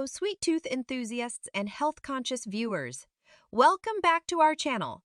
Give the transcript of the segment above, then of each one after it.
Hello, sweet tooth enthusiasts and health-conscious viewers. Welcome back to our channel.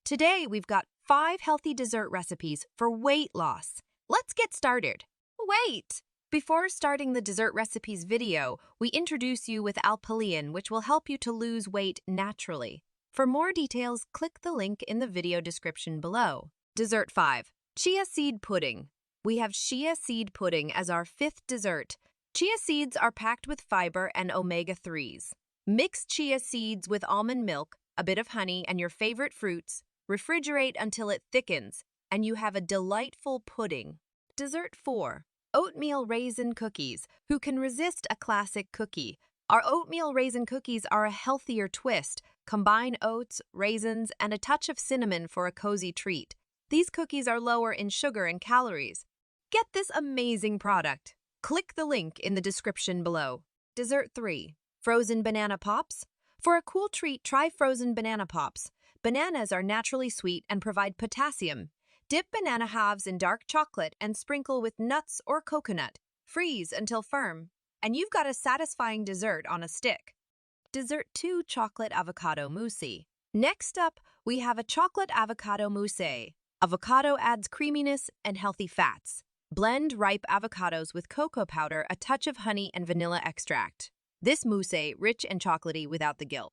Today, we've got 5 healthy dessert recipes for weight loss. Let's get started. Wait! Before starting the dessert recipes video, we introduce you with Alpilean, which will help you to lose weight naturally. For more details, click the link in the video description below. Dessert 5. Chia Seed Pudding. We have chia seed pudding as our 5th dessert. Chia seeds are packed with fiber and omega-3s. Mix chia seeds with almond milk, a bit of honey, and your favorite fruits. Refrigerate until it thickens, and you have a delightful pudding. Dessert 4. Oatmeal Raisin Cookies. Who can resist a classic cookie? Our oatmeal raisin cookies are a healthier twist. Combine oats, raisins, and a touch of cinnamon for a cozy treat. These cookies are lower in sugar and calories. Get this amazing product. Click the link in the description below. Dessert 3. Frozen Banana Pops. For a cool treat, try frozen banana pops. Bananas are naturally sweet and provide potassium. Dip banana halves in dark chocolate and sprinkle with nuts or coconut. Freeze until firm, and you've got a satisfying dessert on a stick. Dessert 2. Chocolate Avocado Mousse. Next up, we have a chocolate avocado mousse. Avocado adds creaminess and healthy fats. Blend ripe avocados with cocoa powder, a touch of honey, and vanilla extract. This mousse, rich and chocolatey without the guilt.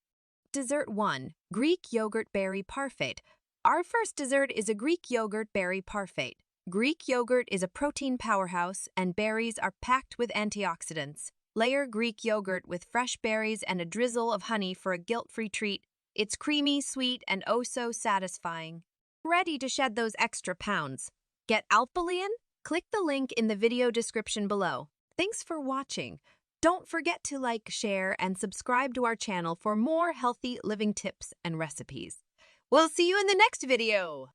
Dessert 1. Greek Yogurt Berry Parfait. Our first dessert is a Greek yogurt berry parfait. Greek yogurt is a protein powerhouse, and berries are packed with antioxidants. Layer Greek yogurt with fresh berries and a drizzle of honey for a guilt-free treat. It's creamy, sweet, and oh so satisfying. Ready to shed those extra pounds. Get Alpilean? Click the link in the video description below. Thanks for watching. Don't forget to like, share, and subscribe to our channel for more healthy living tips and recipes. We'll see you in the next video.